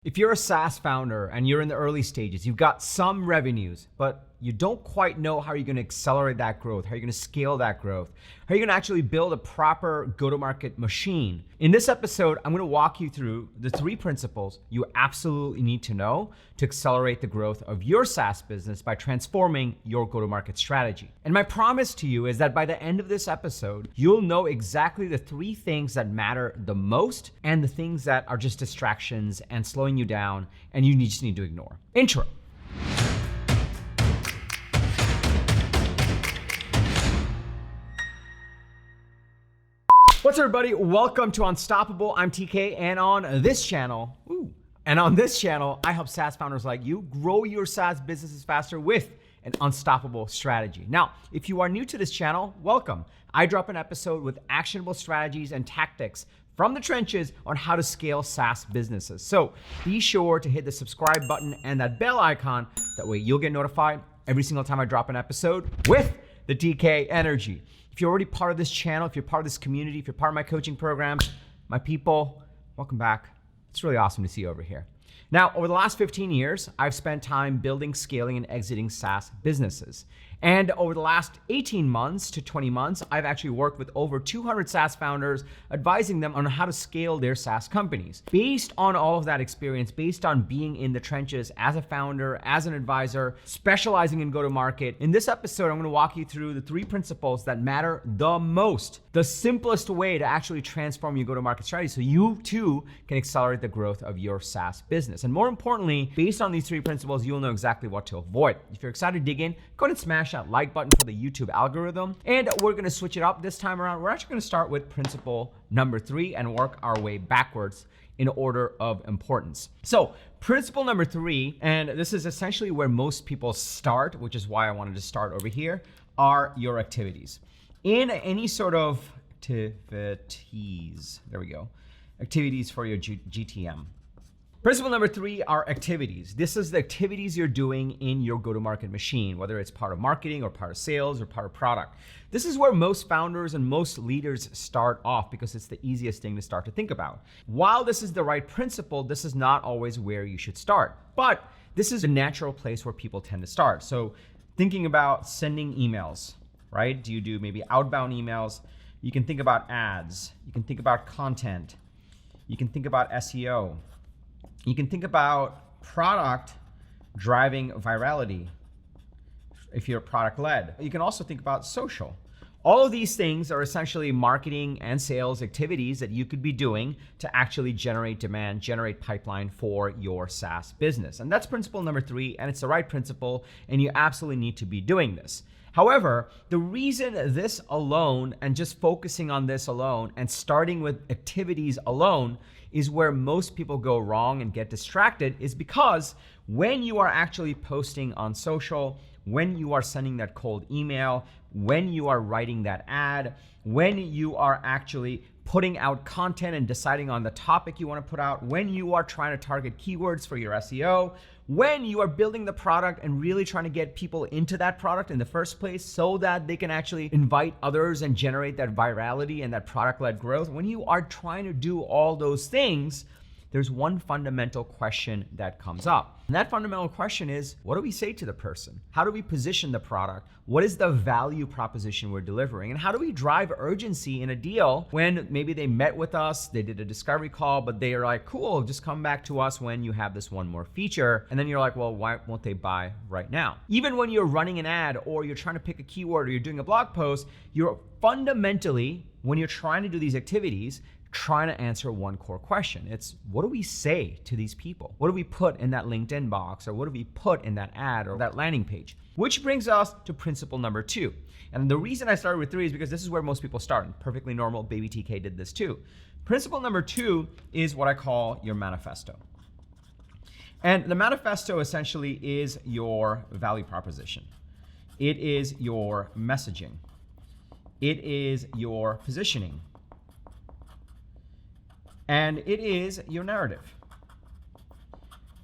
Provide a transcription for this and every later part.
If you're a SaaS founder and you're in the early stages, you've got some revenues, but you don't quite know how you're going to accelerate that growth, how you're going to scale that growth, how you're going to actually build a proper go-to-market machine. In this episode, I'm going to walk you through the 3 principles you absolutely need to know to accelerate the growth of your SaaS business by transforming your go-to-market strategy. And my promise to you is that by the end of this episode, you'll know exactly the 3 things that matter the most and the things that are just distractions and slowing you down and you just need to ignore. Intro. What's up, everybody? Welcome to Unstoppable. I'm TK, and on this channel, I help SaaS founders like you grow your SaaS businesses faster with an unstoppable strategy. Now, if you are new to this channel, welcome. I drop an episode with actionable strategies and tactics from the trenches on how to scale SaaS businesses. So be sure to hit the subscribe button and that bell icon. That way you'll get notified every single time I drop an episode with the TK energy. If you're already part of this channel, if you're part of this community, if you're part of my coaching programs, my people, welcome back. It's really awesome to see you over here. Now, over the last 15 years, I've spent time building, scaling, and exiting SaaS businesses. And over the last 18 months to 20 months, I've actually worked with over 200 SaaS founders, advising them on how to scale their SaaS companies. Based on all of that experience, based on being in the trenches as a founder, as an advisor, specializing in go-to-market, in this episode, I'm gonna walk you through the 3 principles that matter the most, the simplest way to actually transform your go-to-market strategy so you too can accelerate the growth of your SaaS business. And more importantly, based on these 3 principles, you'll know exactly what to avoid. If you're excited to dig in, go ahead and smash that like button for the YouTube algorithm. And we're gonna switch it up this time around. We're actually gonna start with principle number 3 and work our way backwards in order of importance. So principle number 3, and this is essentially where most people start, which is why I wanted to start over here, are your activities. In any sort of activities, there we go, activities for your GTM. Principle number 3 are activities. This is the activities you're doing in your go-to-market machine, whether it's part of marketing or part of sales or part of product. This is where most founders and most leaders start off because it's the easiest thing to start to think about. While this is the right principle, this is not always where you should start. But this is a natural place where people tend to start. So thinking about sending emails, right? Do you do maybe outbound emails? You can think about ads. You can think about content. You can think about SEO. You can think about product driving virality if you're product-led. You can also think about social. All of these things are essentially marketing and sales activities that you could be doing to actually generate demand, generate pipeline for your SaaS business. And that's principle number 3, and it's the right principle, and you absolutely need to be doing this. However, the reason this alone and just focusing on this alone and starting with activities alone is where most people go wrong and get distracted is because when you are actually posting on social, when you are sending that cold email, when you are writing that ad, when you are actually putting out content and deciding on the topic you want to put out, when you are trying to target keywords for your SEO, when you are building the product and really trying to get people into that product in the first place so that they can actually invite others and generate that virality and that product-led growth, when you are trying to do all those things, there's one fundamental question that comes up. And that fundamental question is, what do we say to the person? How do we position the product? What is the value proposition we're delivering? And how do we drive urgency in a deal when maybe they met with us, they did a discovery call, but they are like, cool, just come back to us when you have this one more feature. And then you're like, well, why won't they buy right now? Even when you're running an ad or you're trying to pick a keyword or you're doing a blog post, you're fundamentally, when you're trying to do these activities, trying to answer one core question. It's, what do we say to these people? What do we put in that LinkedIn box, or what do we put in that ad or that landing page? Which brings us to principle number 2. And the reason I started with 3 is because this is where most people start, and perfectly normal, baby TK did this too. Principle number 2 is what I call your manifesto. And the manifesto essentially is your value proposition. It is your messaging. It is your positioning. And it is your narrative.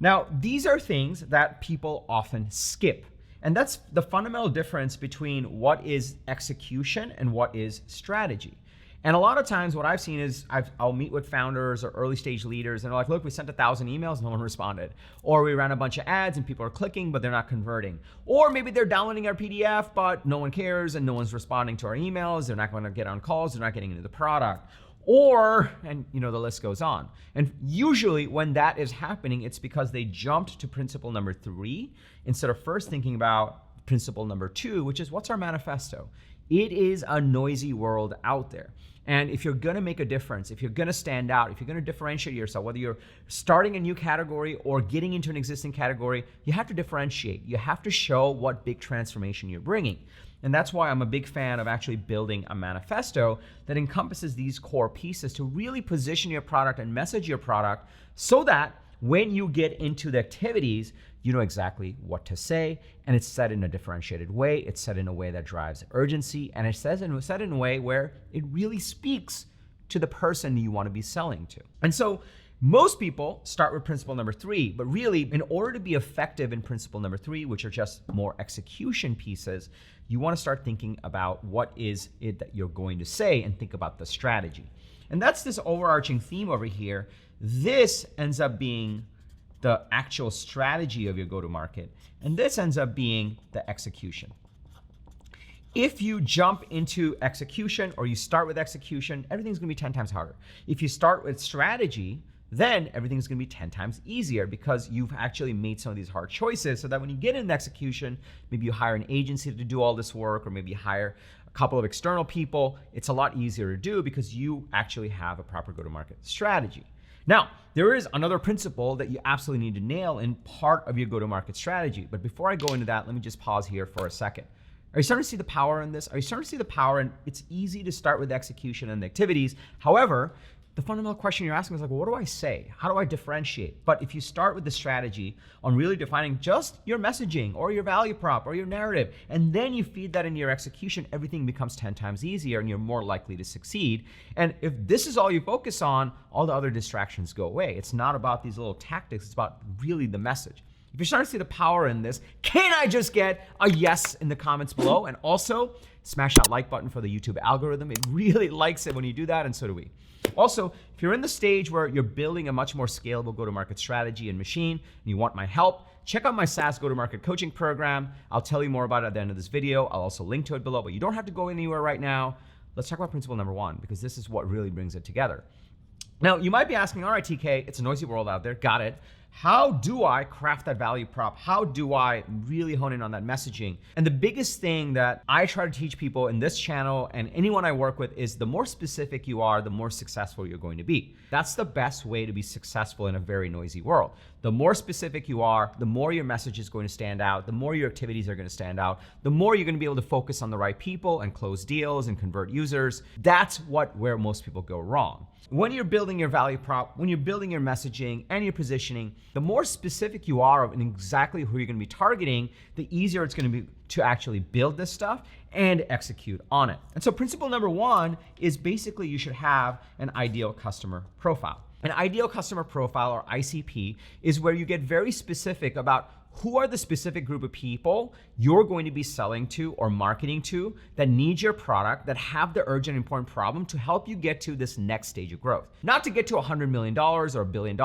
Now, these are things that people often skip. And that's the fundamental difference between what is execution and what is strategy. And a lot of times what I've seen is I'll meet with founders or early stage leaders and they're like, look, we sent 1,000 emails, no one responded. Or we ran a bunch of ads and people are clicking, but they're not converting. Or maybe they're downloading our PDF, but no one cares and no one's responding to our emails. They're not going to get on calls. They're not getting into the product. Or, and the list goes on. And usually when that is happening, it's because they jumped to principle number 3 instead of first thinking about principle number 2, which is what's our manifesto? It is a noisy world out there. And if you're gonna make a difference, if you're gonna stand out, if you're gonna differentiate yourself, whether you're starting a new category or getting into an existing category, you have to differentiate. You have to show what big transformation you're bringing. And that's why I'm a big fan of actually building a manifesto that encompasses these core pieces to really position your product and message your product so that when you get into the activities, you know exactly what to say, and it's said in a differentiated way. It's said in a way that drives urgency, and it's said in a way where it really speaks to the person you want to be selling to. And so most people start with principle number 3, but really in order to be effective in principle number 3, which are just more execution pieces, you want to start thinking about what is it that you're going to say and think about the strategy. And that's this overarching theme over here. This ends up being the actual strategy of your go-to-market, and this ends up being the execution. If you jump into execution or you start with execution, everything's gonna be 10 times harder. If you start with strategy, then everything's gonna be 10 times easier because you've actually made some of these hard choices so that when you get into execution, maybe you hire an agency to do all this work, or maybe you hire a couple of external people, it's a lot easier to do because you actually have a proper go-to-market strategy. Now, there is another principle that you absolutely need to nail in part of your go-to-market strategy. But before I go into that, let me just pause here for a second. Are you starting to see the power in this? Are you starting to see the power? And it's easy to start with execution and the activities. However, the fundamental question you're asking is like, well, what do I say? How do I differentiate? But if you start with the strategy on really defining just your messaging or your value prop or your narrative, and then you feed that into your execution, everything becomes 10 times easier and you're more likely to succeed. And if this is all you focus on, all the other distractions go away. It's not about these little tactics, it's about really the message. If you're starting to see the power in this, can I just get a yes in the comments below? And also, smash that like button for the YouTube algorithm. It really likes it when you do that, and so do we. Also, if you're in the stage where you're building a much more scalable go-to-market strategy and machine, and you want my help, check out my SaaS go-to-market coaching program. I'll tell you more about it at the end of this video. I'll also link to it below, but you don't have to go anywhere right now. Let's talk about principle number 1, because this is what really brings it together. Now, you might be asking, all right, TK, it's a noisy world out there, got it. How do I craft that value prop? How do I really hone in on that messaging? And the biggest thing that I try to teach people in this channel and anyone I work with is the more specific you are, the more successful you're going to be. That's the best way to be successful in a very noisy world. The more specific you are, the more your message is going to stand out, the more your activities are going to stand out, the more you're going to be able to focus on the right people and close deals and convert users. That's where most people go wrong. When you're building your value prop, when you're building your messaging and your positioning, the more specific you are in exactly who you're going to be targeting, the easier it's going to be to actually build this stuff and execute on it. And so principle number 1 is basically you should have an ideal customer profile. An ideal customer profile, or ICP, is where you get very specific about who are the specific group of people you're going to be selling to or marketing to that need your product, that have the urgent, important problem to help you get to this next stage of growth. Not to get to $100 million or $1 billion,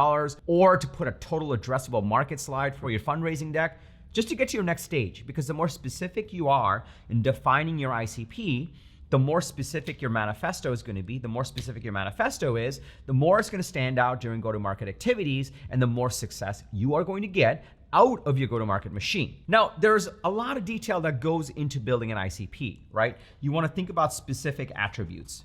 or to put a total addressable market slide for your fundraising deck, just to get to your next stage. Because the more specific you are in defining your ICP, the more specific your manifesto is going to be. The more specific your manifesto is, the more it's going to stand out during go-to-market activities, and the more success you are going to get out of your go-to-market machine. Now, there's a lot of detail that goes into building an ICP, right? You want to think about specific attributes.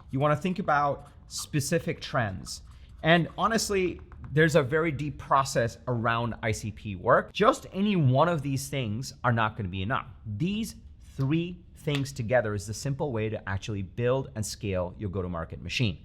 You want to think about specific trends. And honestly, there's a very deep process around ICP work. Just any one of these things are not going to be enough. These 3 things together is the simple way to actually build and scale your go-to-market machine.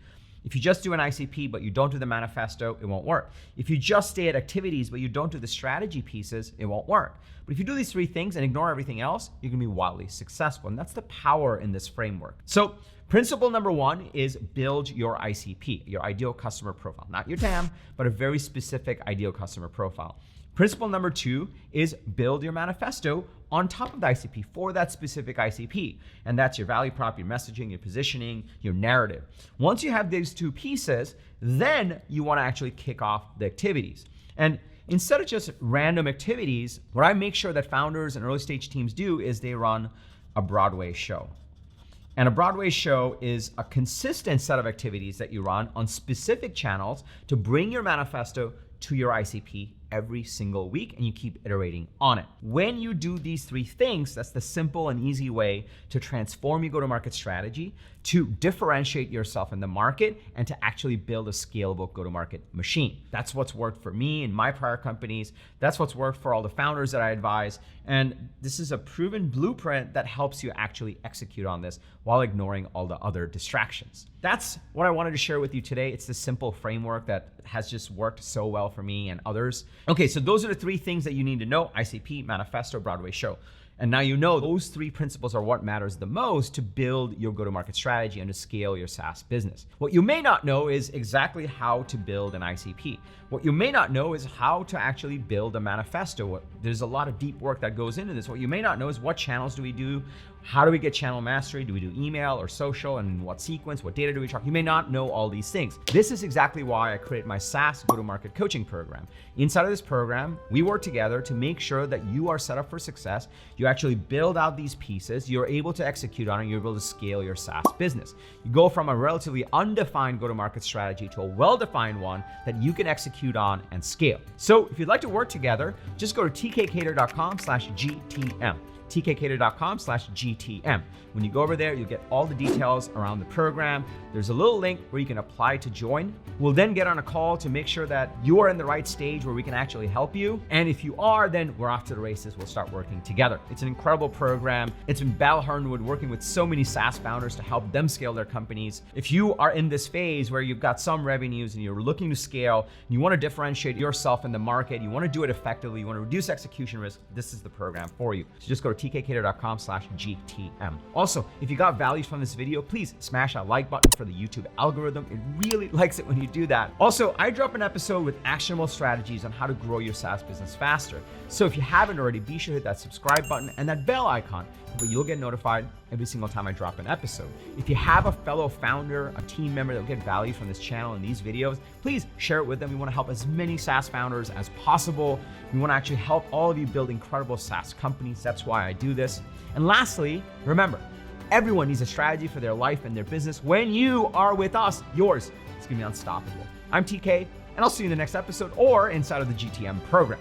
If you just do an ICP, but you don't do the manifesto, it won't work. If you just stay at activities, but you don't do the strategy pieces, it won't work. But if you do these 3 things and ignore everything else, you're gonna be wildly successful. And that's the power in this framework. So Principle number one is build your ICP, your ideal customer profile. Not your TAM, but a very specific ideal customer profile. Principle number two is build your manifesto on top of the ICP for that specific ICP. And that's your value prop, your messaging, your positioning, your narrative. Once you have these two pieces, then you want to actually kick off the activities. And instead of just random activities, what I make sure that founders and early stage teams do is they run a Broadway show. And a Broadway show is a consistent set of activities that you run on specific channels to bring your manifesto to your ICP every single week, and you keep iterating on it. When you do these three things, that's the simple and easy way to transform your go-to-market strategy, to differentiate yourself in the market, and to actually build a scalable go-to-market machine. That's what's worked for me in my prior companies. That's what's worked for all the founders that I advise. And this is a proven blueprint that helps you actually execute on this while ignoring all the other distractions. That's what I wanted to share with you today. It's this simple framework that has just worked so well for me and others. Okay, so those are the three things that you need to know: ICP, manifesto, Broadway show. And now you know those three principles are what matters the most to build your go-to-market strategy and to scale your SaaS business. What you may not know is exactly how to build an ICP. What you may not know is how to actually build a manifesto. There's a lot of deep work that goes into this. What you may not know is what channels do we do? How do we get channel mastery? Do we do email or social, and in what sequence? What data do we track? You may not know all these things. This is exactly why I created my SaaS go-to-market coaching program. Inside of this program, we work together to make sure that you are set up for success. You actually build out these pieces, you're able to execute on it, you're able to scale your SaaS business. You go from a relatively undefined go-to-market strategy to a well-defined one that you can execute on and scale. So if you'd like to work together, just go to tkkader.com/GTM. tkkader.com/GTM. When you go over there, you'll get all the details around the program. There's a little link where you can apply to join. We'll then get on a call to make sure that you are in the right stage where we can actually help you. And if you are, then we're off to the races. We'll start working together. It's an incredible program. It's been battle-hardened, working with so many SaaS founders to help them scale their companies. If you are in this phase where you've got some revenues and you're looking to scale, and you want to differentiate yourself in the market, you want to do it effectively, you want to reduce execution risk, this is the program for you. So just go to tkkader.com/GTM. Also, if you got value from this video, please smash that like button for the YouTube algorithm. It really likes it when you do that. Also, I drop an episode with actionable strategies on how to grow your SaaS business faster. So if you haven't already, be sure to hit that subscribe button and that bell icon, but you'll get notified every single time I drop an episode. If you have a fellow founder, a team member that will get value from this channel and these videos, please share it with them. We want to help as many SaaS founders as possible. We want to actually help all of you build incredible SaaS companies. That's why I do this. And lastly, remember, everyone needs a strategy for their life and their business. When you are with us, yours is going to be unstoppable. I'm TK, and I'll see you in the next episode or inside of the GTM program.